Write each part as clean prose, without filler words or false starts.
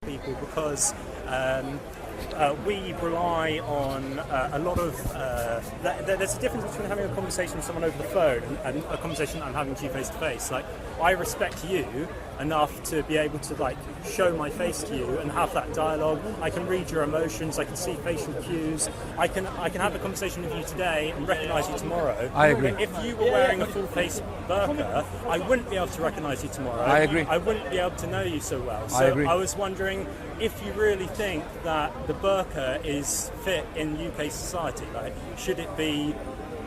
people because we rely on a lot of. There's a difference between having a conversation with someone over the phone and a conversation I'm having to you face to face. Like, I respect you enough to be able to like show my face to you and have that dialogue. I can read your emotions. I can see facial cues. I can have a conversation with you today and recognise you tomorrow. I agree. If you were wearing a full face burqa, I wouldn't be able to recognise you tomorrow. I agree. I wouldn't be able to know you so well. So I agree. I was wondering if you really think that the burqa is fit in UK society. Like, should it be?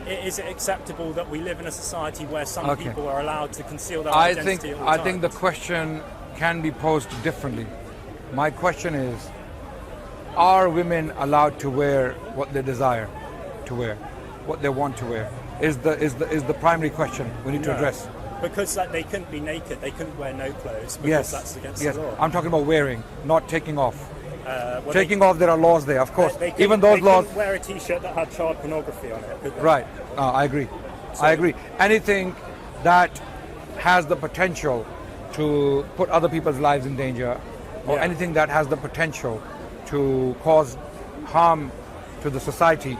Is it acceptable that we live in a society where some people are allowed to conceal their identity at all times? I think the question can be posed differently. My question is, are women allowed to wear what they desire to wear, what they want to wear? Is the primary question we need to address. Because like, they couldn't be naked, they couldn't wear no clothes because that's against the law. I'm talking about wearing, not taking off. Taking off, there are laws there, of course. Even those laws. They wear a T-shirt that had child pornography on it. Right. I agree. I agree. Anything that has the potential to put other people's lives in danger, or anything that has the potential to cause harm to the society,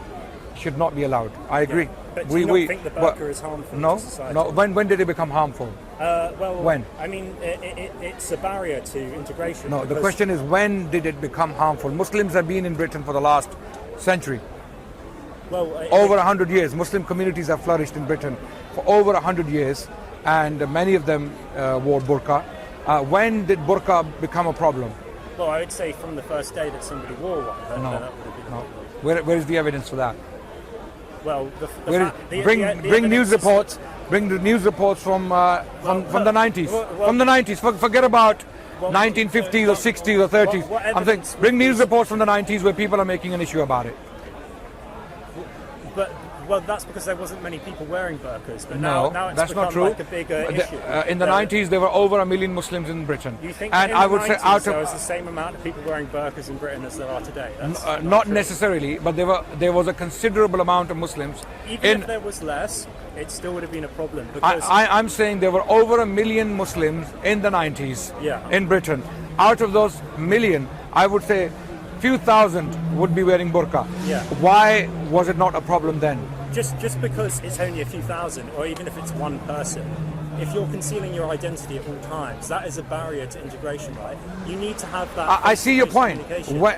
should not be allowed. I agree. But do you not think the burqa is harmful to society? No. When did it become harmful? When? I mean, it's a barrier to integration. No, the question is, when did it become harmful? Muslims have been in Britain for the last century. Well, over 100 years. Muslim communities have flourished in Britain for over 100 years, and many of them wore burqa. When did burqa become a problem? Well, I would say from the first day that somebody wore one. No. Where is the evidence for that? Well, bring news reports. Bring the news reports from the 90s. From the 90s. Forget about 1950s or 60s or 30s. I'm saying, bring news reports from the 90s where people are making an issue about it. Well, that's because there wasn't many people wearing burqas. But no, now it's that's become not true. Like a bigger issue. In the 90s, there were over 1 million Muslims in Britain. You think and in I the would 90s, say out of there was the same amount of people wearing burqas in Britain as there are today? That's not necessarily, but there was a considerable amount of Muslims. Even if there was less, it still would have been a problem. Because I'm saying there were over 1 million Muslims in the 90s in Britain. Out of those million, I would say few thousand would be wearing burqa. Yeah. Why was it not a problem then? Just because it's only a few thousand, or even if it's one person, if you're concealing your identity at all times, that is a barrier to integration, right? You need to have that. I see your point.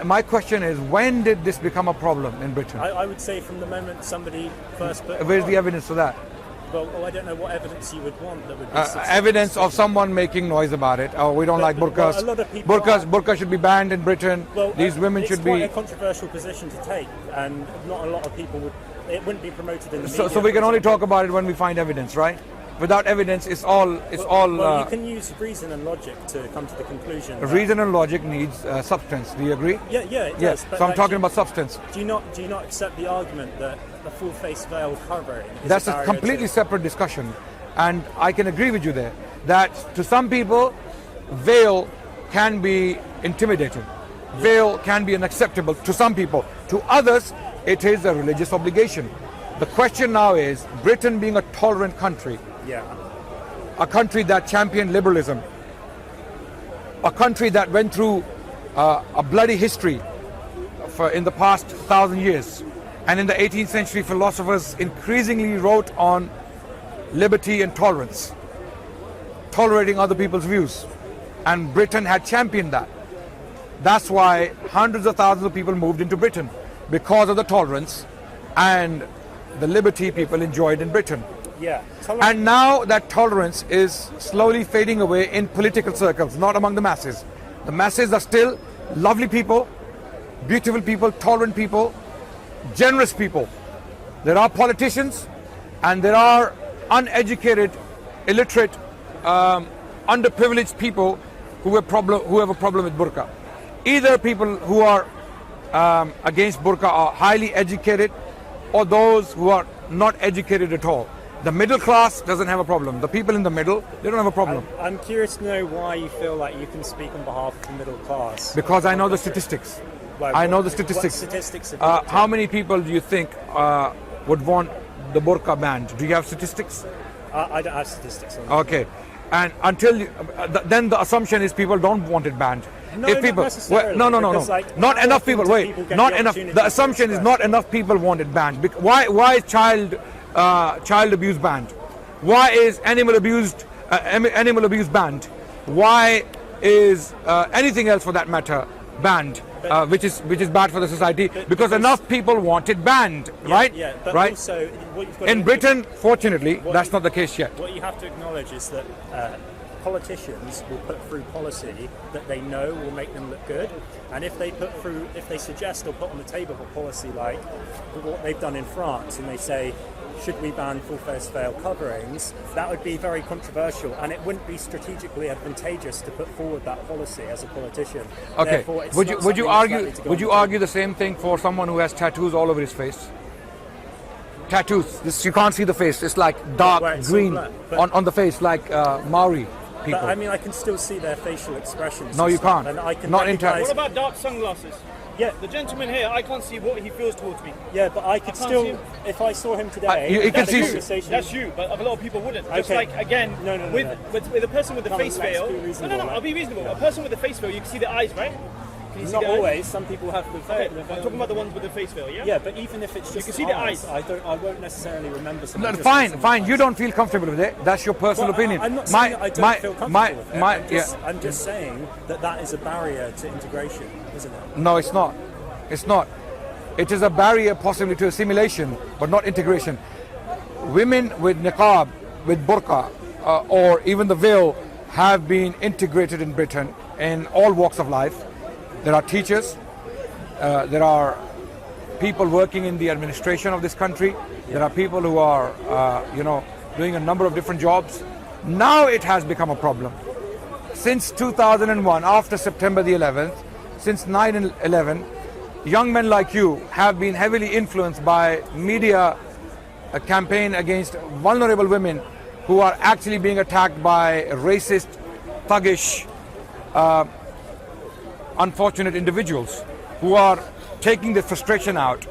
My question is, when did this become a problem in Britain? I would say from the moment somebody first put. Where's the evidence for that? Well, I don't know what evidence you would want that would be evidence of someone making noise about it. Oh, we don't like burqas. Well, a lot of people burqa should be banned in Britain. Well, these women should be. It's quite a controversial position to take, and not a lot of people would. It wouldn't be promoted in the media. So we can only talk about it when we find evidence, right? Without evidence, it's all. Well, you can use reason and logic to come to the conclusion. Reason and logic needs substance. Do you agree? Yeah, it does. So I'm talking about substance. Do you not accept the argument that the full face veil covering is That's a completely separate discussion, and I can agree with you there. That to some people, veil can be intimidating. Veil can be unacceptable to some people. To others, it is a religious obligation. The question now is, Britain being a tolerant country, a country that championed liberalism, a country that went through a bloody history in the past 1,000 years, and in the 18th century, philosophers increasingly wrote on liberty and tolerance, tolerating other people's views, and Britain had championed that. That's why hundreds of thousands of people moved into Britain, because of the tolerance and the liberty people enjoyed in Britain. And now that tolerance is slowly fading away in political circles, not among the masses. The masses are still lovely people, beautiful people, tolerant people, generous people. There are politicians and there are uneducated, illiterate, underprivileged people who have a problem with burqa. Either people who are against burqa are highly educated, or those who are not educated at all. The middle class doesn't have a problem. The people in the middle, they don't have a problem. I'm curious to know why you feel like you can speak on behalf of the middle class. Because I know the statistics. I know the statistics. What statistics how many people do you think would want the burqa banned? Do you have statistics? I don't have statistics on that. Okay. And until then the assumption is people don't want it banned. No, if not people, necessarily, no, because, like, not how enough often people. do Wait, people get not the enough. opportunity The to assumption is express? not enough people want it banned. Why is child abuse banned? Why is animal abuse banned? Why is anything else for that matter banned? Which is bad for the society, because enough people want it banned, right? Yeah, but right. also what you've got In to- Britain, fortunately, what that's you- not the case yet. What you have to acknowledge is that politicians will put through policy that they know will make them look good, and if they suggest or put on the table a policy like what they've done in France, and they say, should we ban full face veil coverings, that would be very controversial, and it wouldn't be strategically advantageous to put forward that policy as a politician. Okay. Therefore, it's Would not you something that's argue? likely to go Would on you the argue the same thing for someone who has tattoos all over his face? Tattoos. You can't see the face. It's like dark where it's green all black, on the face, like Maori people. But I mean, I can still see their facial expressions. No, and you stuff, can't. And I can Not in recognize- What about dark sunglasses? Yeah, The gentleman here, I can't see what he feels towards me. yeah, but I could can't still, see him. if I saw him today, you can had a see- conversation- That's you, but a lot of people wouldn't. Just Okay. like, again, No, no, no, with, no. with a person with the Come on, face let's veil. be No, reasonable, no, like- I'll be reasonable. A person with the face veil, you can see the eyes, right? Can you see Not the eyes? always. Some people have the Okay, veil. I'm talking about the ones with the face veil, yeah? Yeah, but even if it's just can see the eyes. I won't necessarily remember something. No, just fine, from fine. the You eyes. don't feel comfortable with it. That's your personal Well, opinion. I'm not saying that I don't feel comfortable with it. yeah. I'm just saying that is a barrier to integration, isn't it? No, it's not. It's not. It is a barrier possibly to assimilation, but not integration. Women with niqab, with burqa, or even the veil have been integrated in Britain in all walks of life. There are teachers, there are people working in the administration of this country, there are people who are, doing a number of different jobs. Now it has become a problem. Since 2001, after September the 11th, since 9/11, young men like you have been heavily influenced by media campaign against vulnerable women who are actually being attacked by racist, thuggish, unfortunate individuals who are taking their frustration out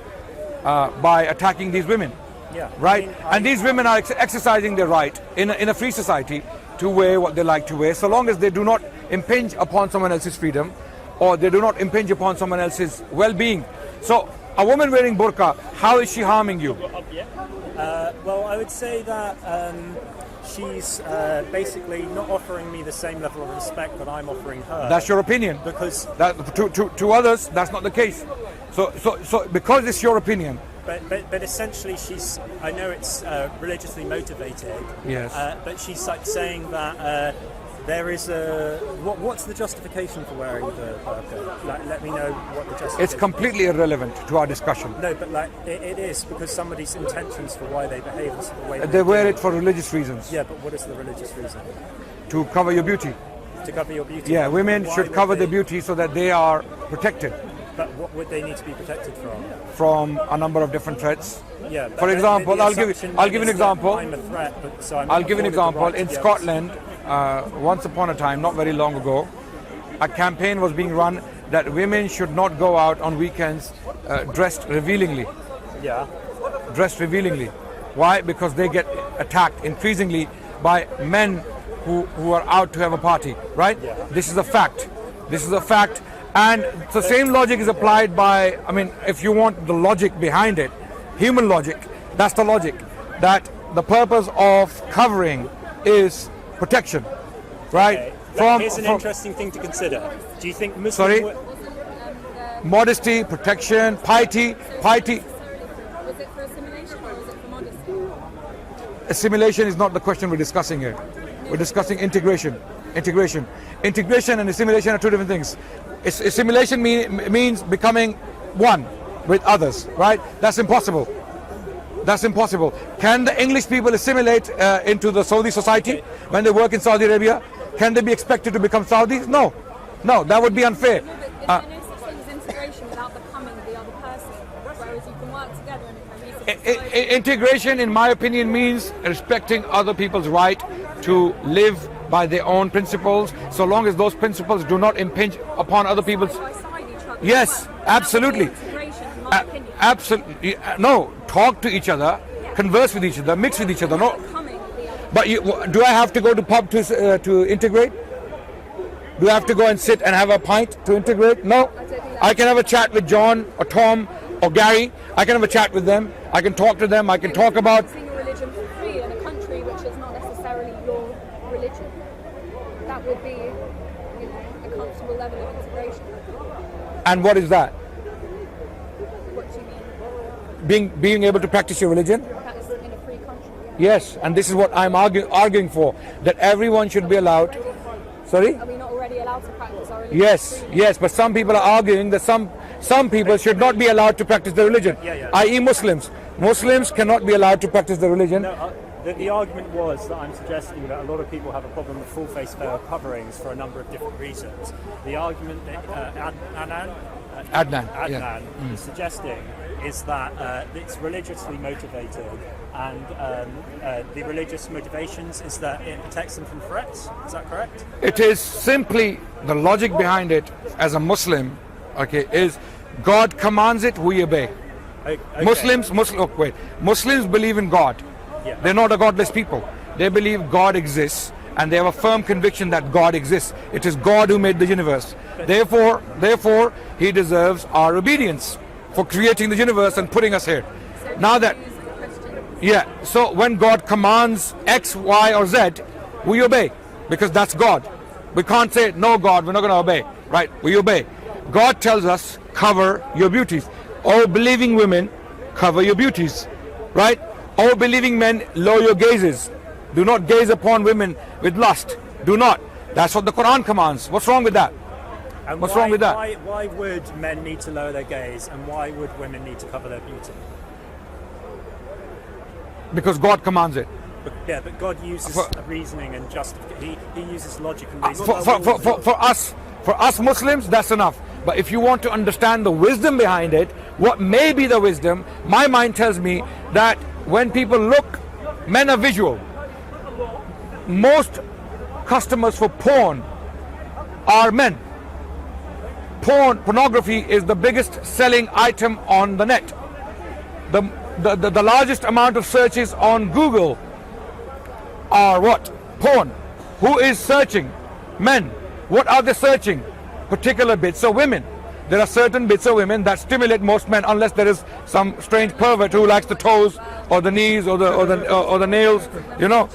by attacking these women. Yeah. Right? I mean, And these women are exercising their right in a free society to wear what they like to wear, so long as they do not impinge upon someone else's freedom or they do not impinge upon someone else's well-being. So a woman wearing burqa, how is she harming you? Well, I would say that she's basically not offering me the same level of respect that I'm offering her. That's your opinion. because That, to others, that's not the case. So because it's your opinion, But essentially, I know it's religiously motivated. Yes. But she's like saying that there is what's the justification for wearing the burqa? Like, let me know what the justification. it's completely irrelevant to our discussion. No, but like it is because somebody's intentions for why they behave the way They wear do. it for religious reasons, Yeah, but what is the religious reason? to cover your beauty. To cover your beauty. Yeah, women Why should would cover they- their beauty so that they are protected But what would they need to be protected from? from a number of different threats. Yeah. but For example, the I'll give assumption you an is that example. I'm a threat, but so I'm I'll give you an afforded the example. right to In be able to- Scotland, once upon a time, not very long ago, a campaign was being run that women should not go out on weekends dressed revealingly. Yeah. Dressed revealingly. Why? Because they get attacked increasingly by men who are out to have a party, right? Yeah. This is a fact. This is a fact. And the same logic is applied by, I mean, if you want the logic behind it, human logic, that's the logic. That the purpose of covering is protection, right? Okay. Here's an interesting thing to consider. Do you think Muslim Sorry? Modesty, protection, piety. Was it for assimilation or was it for modesty? Assimilation is not the question we're discussing here. We're discussing integration. Integration and assimilation are two different things. Assimilation means becoming one with others, right? That's impossible. That's impossible. Can the English people assimilate into the Saudi society when they work in Saudi Arabia? Can they be expected to become Saudis? No, that would be unfair. No, but is there no such thing as integration without becoming the other person? Whereas you can work together and cohesive. Integration, in my opinion, means respecting other people's right to live by their own principles, so long as those principles do not impinge upon other people's. Alongside each other. Yes, absolutely. Integration, in my opinion. Absolutely. No, talk to each other, converse with each other, mix with each other. No, Becoming the other. but do I have to go to pub to integrate? Do I have to go and sit and have a pint to integrate? No. I can have a chat with John or Tom or Gary. I can have a chat with them. I can talk to them. I can talk about. Practicing your religion for free in a country which is not necessarily your religion. That would be, you know, a comfortable level of integration. And what is that? What do you mean? Being able to practice your religion? Practicing in a free country. Yes, and this is what I'm arguing for, that everyone should be allowed. Sorry? Are we not already allowed to practice our religion? Yes, but some people are arguing that some people should not be allowed to practice their religion, i.e. Muslims. Muslims cannot be allowed to practice their religion. No, the argument was that I'm suggesting that a lot of people have a problem with full face veil coverings for a number of different reasons. The argument that Adnan is suggesting is that it's religiously motivated, and the religious motivations is that it protects them from threats. Is that correct? It is simply the logic behind it as a Muslim, okay, is God commands it, we obey. Okay. Muslims believe in God. Yeah. They're not a godless people. They believe God exists, and they have a firm conviction that God exists. It is God who made the universe. Therefore, He deserves our obedience for creating the universe and putting us here. So Now that, Jews and Christians. yeah, so when God commands X, Y, or Z, we obey, because that's God. We can't say, no God, we're not going to obey, right? We obey. God tells us, cover your beauties. Oh, believing women, cover your beauties, right? Oh, believing men, lower your gazes. Do not gaze upon women with lust. Do not. That's what the Quran commands. What's wrong with that? And What's wrong with that? Why would men need to lower their gaze, and why would women need to cover their beauty? Because God commands it. Yeah, but God uses reasoning and justification. He uses logic and reason. For us Muslims, that's enough. But if you want to understand the wisdom behind it, what may be the wisdom, my mind tells me that when people look, men are visual. Most customers for porn are men. Pornography is the biggest selling item on the net. The largest amount of searches on Google are what? Porn. Who is searching? Men. What are they searching? Particular bits of women. There are certain bits of women that stimulate most men, unless there is some strange pervert who likes the toes or the knees or the nails. You know,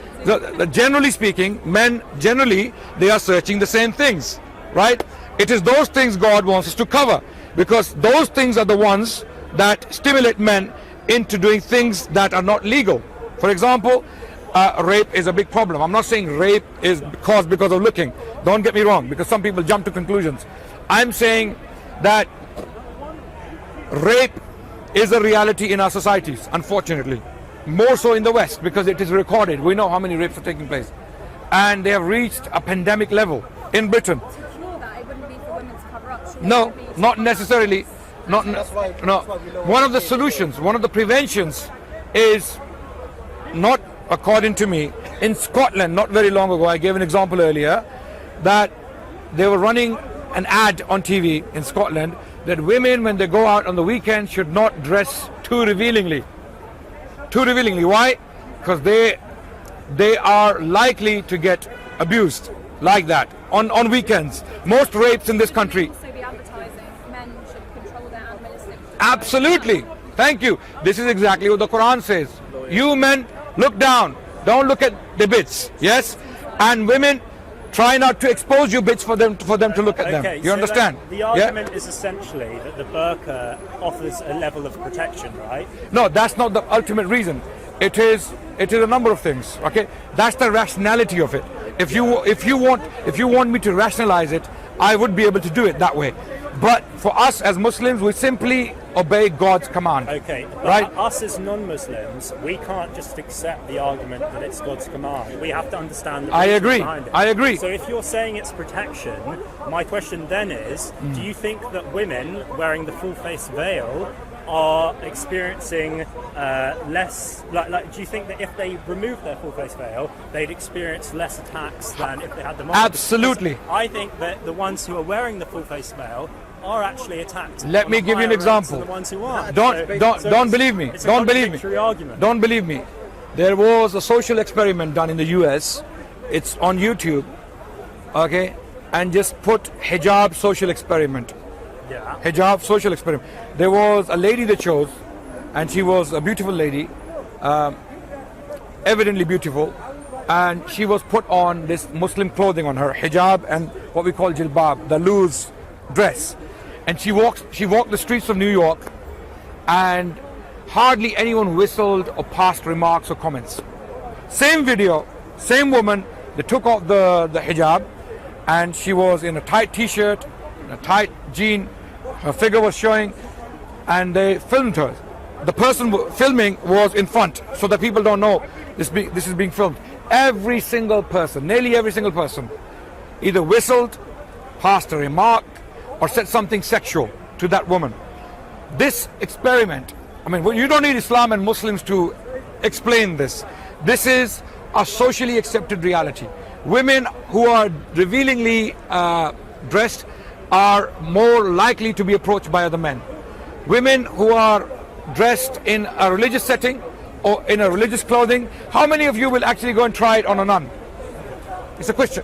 generally speaking, men generally they are searching the same things, right? It is those things God wants us to cover, because those things are the ones that stimulate men into doing things that are not legal. For example, rape is a big problem. I'm not saying rape is caused because of looking. Don't get me wrong, because some people jump to conclusions. I'm saying that rape is a reality in our societies, unfortunately. More so in the West, because it is recorded. We know how many rapes are taking place. And they have reached a pandemic level in Britain. To cure that, it wouldn't be for women to cover up. Should No, it be not necessarily. No. One of the solutions, one of the preventions is not, according to me, in Scotland, not very long ago, I gave an example earlier, that they were running an ad on TV in Scotland that women, when they go out on the weekend, should not dress too revealingly. Too revealingly. Why? Because they are likely to get abused like that on weekends. Most rapes in this country. also be advertising men should control their animalistic. Absolutely. Thank you. This is exactly what the Quran says. You men, look down. Don't look at the bits. Yes? And women, try not to expose your bits for them to look at them. You understand? The argument is essentially that the burqa offers a level of protection, right? No, that's not the ultimate reason. It is a number of things. Okay? That's the rationality of it. If you want me to rationalize it, I would be able to do it that way. But for us as Muslims, we simply obey God's command. Okay, but right? Us as non-Muslims, we can't just accept the argument that it's God's command. We have to understand the reasons behind it. I agree. So if you're saying it's protection, my question then is, do you think that women wearing the full face veil are experiencing less, do you think that if they removed their full face veil, they'd experience less attacks than if they had them on? Absolutely. Because I think that the ones who are wearing the full face veil are actually attacked. Let me give you an example. The ones who aren't. Don't believe me. It's a Don't believe me. contradictory argument. Don't believe me. There was a social experiment done in the US. It's on YouTube. Okay, and just put hijab social experiment. Yeah. Hijab social experiment. There was a lady they chose, and she was a beautiful lady, evidently beautiful, and she was put on this Muslim clothing on her, hijab and what we call jilbab, the loose dress. And she walked the streets of New York, and hardly anyone whistled or passed remarks or comments. Same video, same woman, they took off the hijab, and she was in a tight t-shirt, a tight jean, her figure was showing, and they filmed her. The person filming was in front, so that people don't know this is being filmed. Every single person, nearly every single person, either whistled, passed a remark, or said something sexual to that woman. This experiment, I mean, you don't need Islam and Muslims to explain this. This is a socially accepted reality. Women who are revealingly dressed are more likely to be approached by other men. Women who are dressed in a religious setting or in a religious clothing, how many of you will actually go and try it on a nun? It's a question.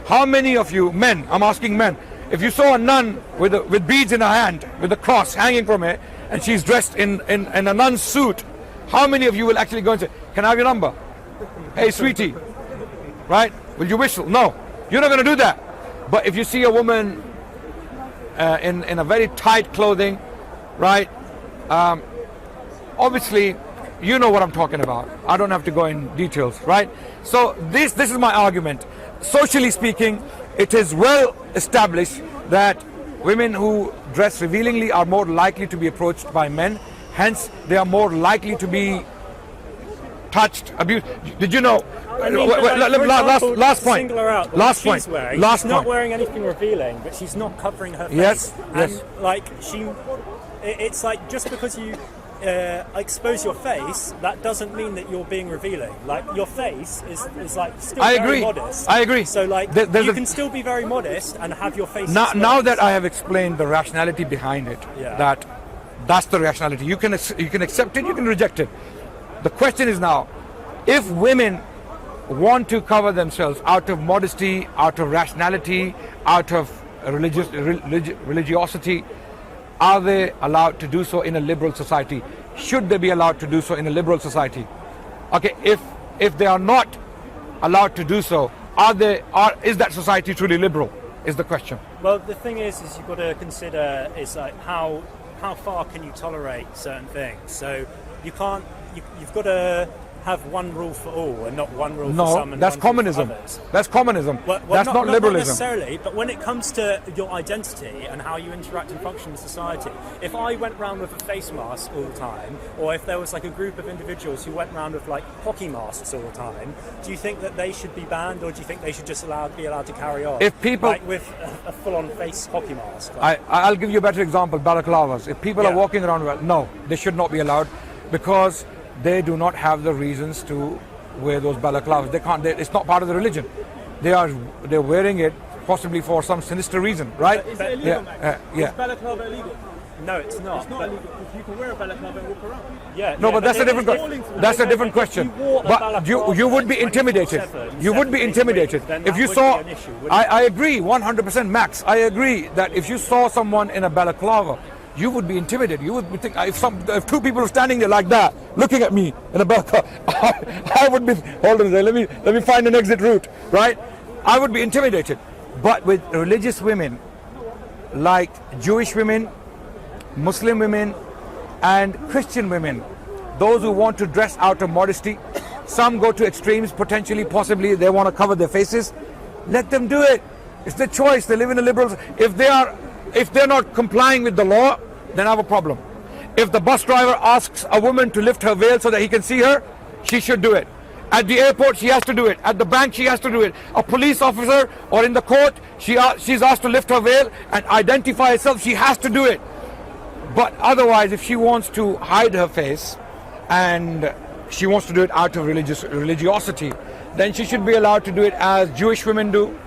How many of you, men, I'm asking men, if you saw a nun with beads in her hand, with a cross hanging from her, and she's dressed in a nun's suit, how many of you will actually go and say, can I have your number? Hey, sweetie, right? Will you whistle? No, you're not going to do that. But if you see a woman in a very tight clothing, right? Obviously, you know what I'm talking about. I don't have to go in details, right? So this is my argument. Socially speaking, it is well established that women who dress revealingly are more likely to be approached by men. Hence, they are more likely to be touched, abused. Did you know? I mean, last point. Last point. She's not wearing anything revealing, but she's not covering her face. Yes. And like it's like just because you expose your face, that doesn't mean that you're being revealing. Like your face is like still very modest. I agree. So like you can still be very modest and have your face. Now that I have explained the rationality behind it, that's the rationality. You can accept it, you can reject it. The question is now, if women want to cover themselves out of modesty, out of rationality, out of religiosity, are they allowed to do so in a liberal society? Should they be allowed to do so in a liberal society? Okay, if they are not allowed to do so, is that society truly liberal? Is the question. Well, the thing is you've got to consider is like how far can you tolerate certain things? So you can't. You've got to have one rule for all and not one rule for some. No, that's communism. That's communism. Well, that's not liberalism. Not necessarily, but when it comes to your identity and how you interact and function in society, if I went around with a face mask all the time, or if there was like a group of individuals who went around with like hockey masks all the time, do you think that they should be banned, or do you think they should just be allowed to carry on? If people like with a full-on face hockey mask. I'll give you a better example. Balaclavas. If people are walking around, no, they should not be allowed, because they do not have the reasons to wear those balaclavas. They can't. It's not part of the religion. They're wearing it possibly for some sinister reason, right? Is it illegal, Max? Yeah. Is balaclava illegal? No, it's not. It's not illegal because you can wear a balaclava and walk around. Yeah. No, but that's a different question. That's a different question. But you would be intimidated. You would be intimidated if you saw. I agree, 100%, Max. I agree that if you saw someone in a balaclava, you would be intimidated. You would think if two people are standing there like that, looking at me in a balcony, I would be. Hold on, let me find an exit route, right? I would be intimidated. But with religious women, like Jewish women, Muslim women, and Christian women, those who want to dress out of modesty, some go to extremes. Potentially, possibly, they want to cover their faces. Let them do it. It's their choice. They live in a liberal. If they're not complying with the law, then I have a problem. If the bus driver asks a woman to lift her veil so that he can see her, she should do it. At the airport, she has to do it. At the bank, she has to do it. A police officer or in the court, she's asked to lift her veil and identify herself. She has to do it. But otherwise, if she wants to hide her face and she wants to do it out of religiosity, then she should be allowed to do it as Jewish women do,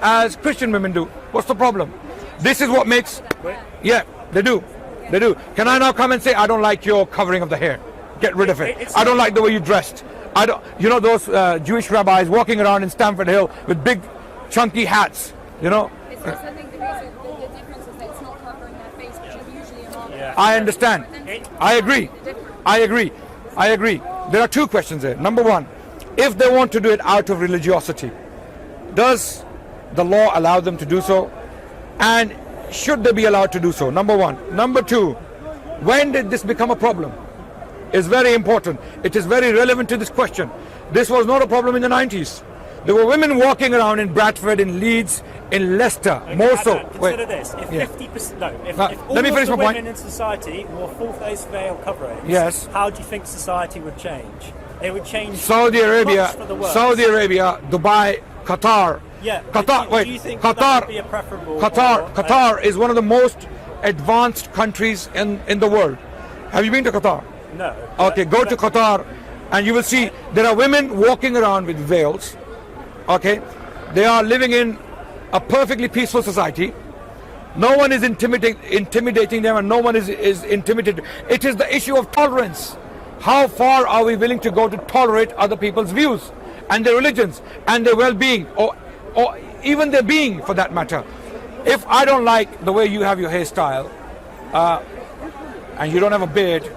as Christian women do. What's the problem? This is what makes. Yeah, they do. Can I now come and say, I don't like your covering of the hair? Get rid of it. I don't like the way you dressed. You know those Jewish rabbis walking around in Stamford Hill with big chunky hats. You know, It's just, I think the difference is that it's not covering their face, which is usually a mark. Yeah. I understand. I agree. I agree. I agree. There are two questions there. Number one, if they want to do it out of religiosity, does the law allow them to do so? And should they be allowed to do so? Number one. Number two, when did this become a problem? It's very important. It is very relevant to this question. This was not a problem in the 90s. There were women walking around in Bradford, in Leeds, in Leicester, more so. Consider this: if 50%, if all let me of finish the my women point. in society wore full-face veil coverings, Yes. how do you think society would change? It would change. Saudi Arabia, much for the worse. Saudi Arabia, Dubai, Qatar. Yeah. Qatar. Do you think that Qatar. would be a preferable? Qatar is one of the most advanced countries in the world. Have you been to Qatar? No. Okay, go to Qatar, and you will see there are women walking around with veils. Okay, they are living in a perfectly peaceful society. No one is intimidating them, and no one is intimidated. It is the issue of tolerance. How far are we willing to go to tolerate other people's views and their religions and their well-being, or even their being, for that matter? If I don't like the way you have your hairstyle, and you don't have a beard,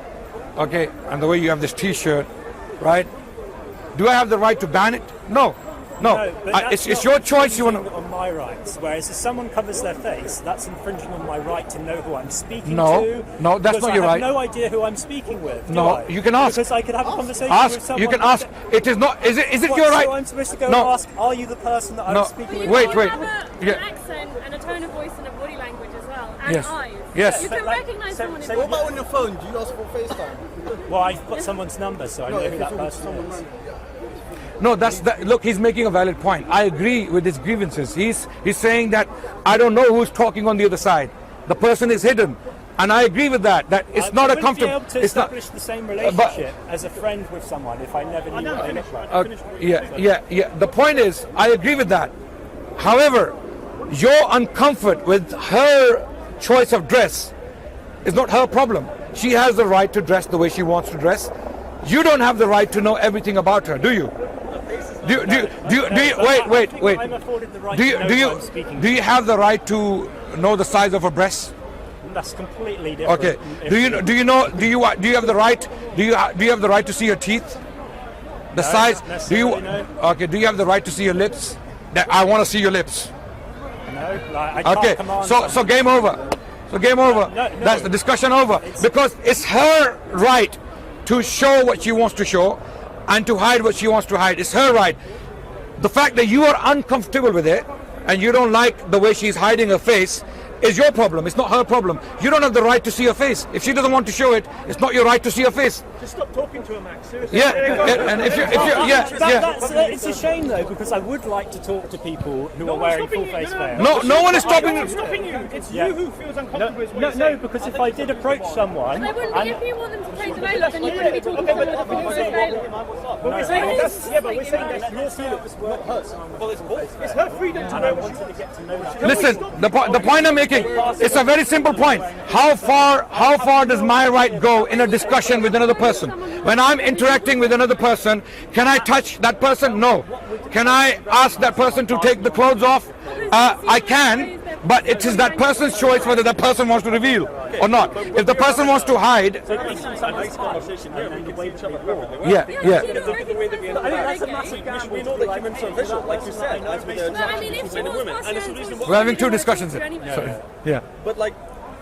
okay, and the way you have this T-shirt, right? Do I have the right to ban it? No. But It's that's your not choice. You want infringing on my rights. Whereas if someone covers their face, that's infringing on my right to know who I'm speaking to. No, that's because not your right. I have no idea who I'm speaking with. No, do I? you can ask. Because I could have a conversation with Ask. someone. You can ask. It is not. Is it What, your right? So I'm supposed to go No. and ask, are you the person that No. I'm speaking with? Wait. Have an Yeah. accent and a tone of voice and a body language as well, and Yes. eyes. Yes. You can recognise someone in What about on your phone? Do you ask for FaceTime? Well, I've got someone's number, so I know who that person is. No, look, he's making a valid point. I agree with his grievances. He's saying that I don't know who's talking on the other side. The person is hidden. And I agree with that. That it's not a comfortable. I wouldn't be able to establish the same relationship as a friend with someone if I never knew what they looked like. Yeah. The point is, I agree with that. However, your uncomfort with her choice of dress is not her problem. She has the right to dress the way she wants to dress. You don't have the right to know everything about her, do you? Do you wait. I'm afforded the right to know who I'm speaking Do you have the right to know the size of her breasts? That's completely different. Okay. Do you have the right? Do you have the right to see her teeth? The size? not necessarily, no. Okay. Do you have the right to see your lips? That I want to see your lips. No, like, I can't Okay. command So someone. game over. So game over. No. That's the discussion over. Because it's her right to show what she wants to show and to hide what she wants to hide. It's her right. The fact that you are uncomfortable with it and you don't like the way she's hiding her face is your problem. It's not her problem. You don't have the right to see her face. If she doesn't want to show it, it's not your right to see her face. Just stop talking to her, Max. Seriously. Yeah, and if you It's a shame though, because I would like to talk to people who are wearing full face veil. no one is stopping I'm not you. stopping you. It's Yeah. you who feels uncomfortable. is what No, you're saying. because if I did approach someone, They wouldn't be, and if you want them to take the veil off, then you wouldn't be talking to them with a full face veil on. But we're saying that's but we're saying that's your feelings, not hers. Well, it's both. It's her freedom to wear what she wants. Listen, the point I'm making, it's a very simple point. How far does my right go in a discussion with another person? When I'm interacting with another person, can I touch that person? No. Can I ask that person to take the clothes off? I can, but it is that person's choice whether that person wants to reveal or not. If the person wants to hide, yeah. That's a massive gamble. We know that humans are visual, like you said. But I mean, if she wants us We're having two discussions here. Sorry. Yeah. But like,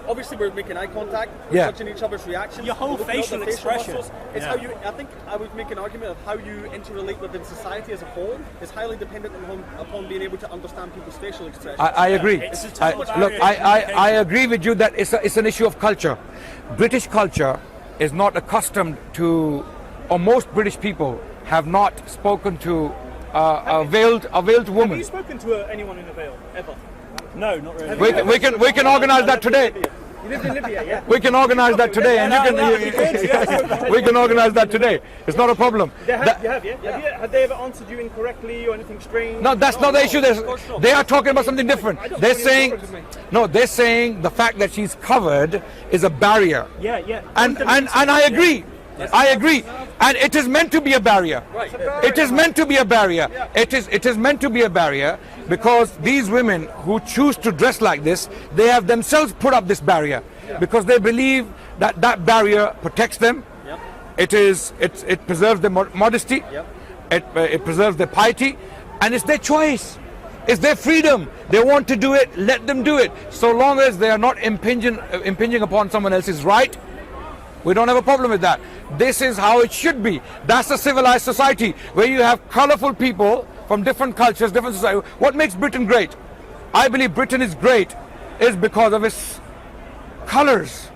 obviously we're making eye contact, we're Yeah. touching each other's reactions. Your whole looking at facial the expression. muscles. It's how you. I think I would make an argument of how you interrelate within society as a whole is highly dependent upon being able to understand people's facial expressions. I agree. It's a total I agree with you that it's an issue of culture. British culture is not accustomed to, or most British people have not spoken to a veiled Have you woman. spoken to anyone in a veil ever? no, not really. We can organize that today. You lived in Libya, yeah? We can organize that today, and we can organize that today. It's not a problem. You have, yeah? Have they ever answered you incorrectly or anything strange? No, that's not the issue. They are talking about something different. They're saying the fact that she's covered is a barrier. Yeah. And I agree. I agree. And it is meant to be a barrier. It is meant to be a barrier. It is meant to be a barrier because these women who choose to dress like this, they have themselves put up this barrier because they believe that that barrier protects them. It preserves their modesty. It preserves their piety, and it's their choice. It's their freedom. They want to do it, let them do it. So long as they are not impinging upon someone else's right, we don't have a problem with that. This is how it should be. That's a civilized society where you have colorful people from different cultures, different societies. What makes Britain great? I believe Britain is great is because of its colors,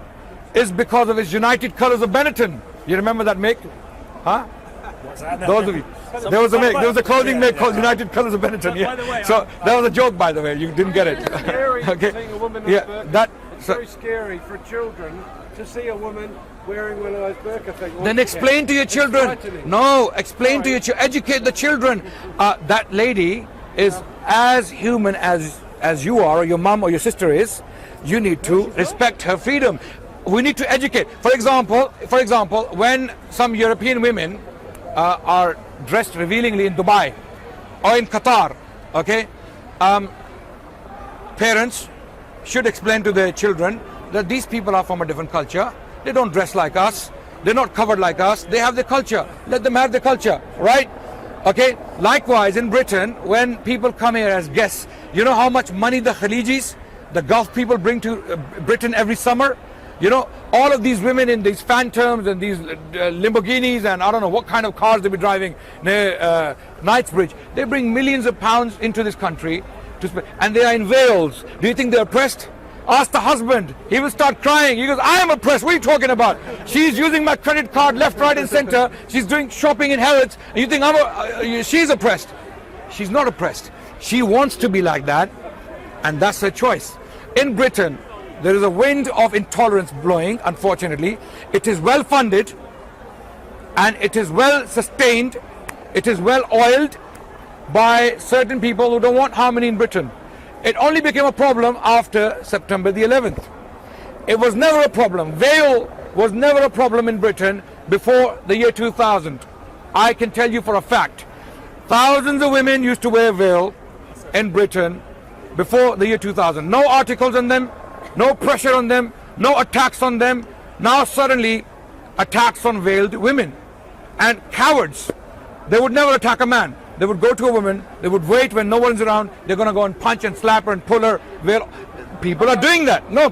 is because of its United Colors of Benetton. You remember that make? Huh? What's that? Those of you. There was a clothing make called United Colors of Benetton. Yeah. Way, So that was a joke, by the way. You didn't get it. Scary Okay. seeing a woman in a burqa. That. It's So, very scary for children to see a woman wearing one of those burqa things. then explain to your It's children. frightening. No, explain to your children. Educate the children. That lady is as human as you are, or your mum or your sister is. You need to respect her freedom. We need to educate. For example, when some European women are dressed revealingly in Dubai or in Qatar, okay, parents should explain to their children that these people are from a different culture. They don't dress like us. They're not covered like us. They have their culture. Let them have their culture, right? Okay. Likewise, in Britain, when people come here as guests, you know how much money the Khalijis, the Gulf people, bring to Britain every summer? You know, all of these women in these Phantoms and these Lamborghinis and I don't know what kind of cars they be driving near Knightsbridge. They bring millions of pounds into this country to spend, and they are in Wales. Do you think they're oppressed? Ask the husband. He will start crying. He goes, I am oppressed. What are you talking about? She's using my credit card left, right and center. She's doing shopping in Harrods. And you think she's oppressed? She's not oppressed. She wants to be like that, and that's her choice. In Britain, there is a wind of intolerance blowing, unfortunately. It is well funded and it is well sustained. It is well oiled by certain people who don't want harmony in Britain. It only became a problem after September the 11th. It was never a problem. Veil was never a problem in Britain before the year 2000. I can tell you for a fact. Thousands of women used to wear veil in Britain before the year 2000. No articles on them. No pressure on them, no attacks on them. Now suddenly attacks on veiled women. And cowards, they would never attack a man. They would go to a woman, they would wait when no one's around, they're going to go and punch and slap her and pull her veil. People are doing that. No.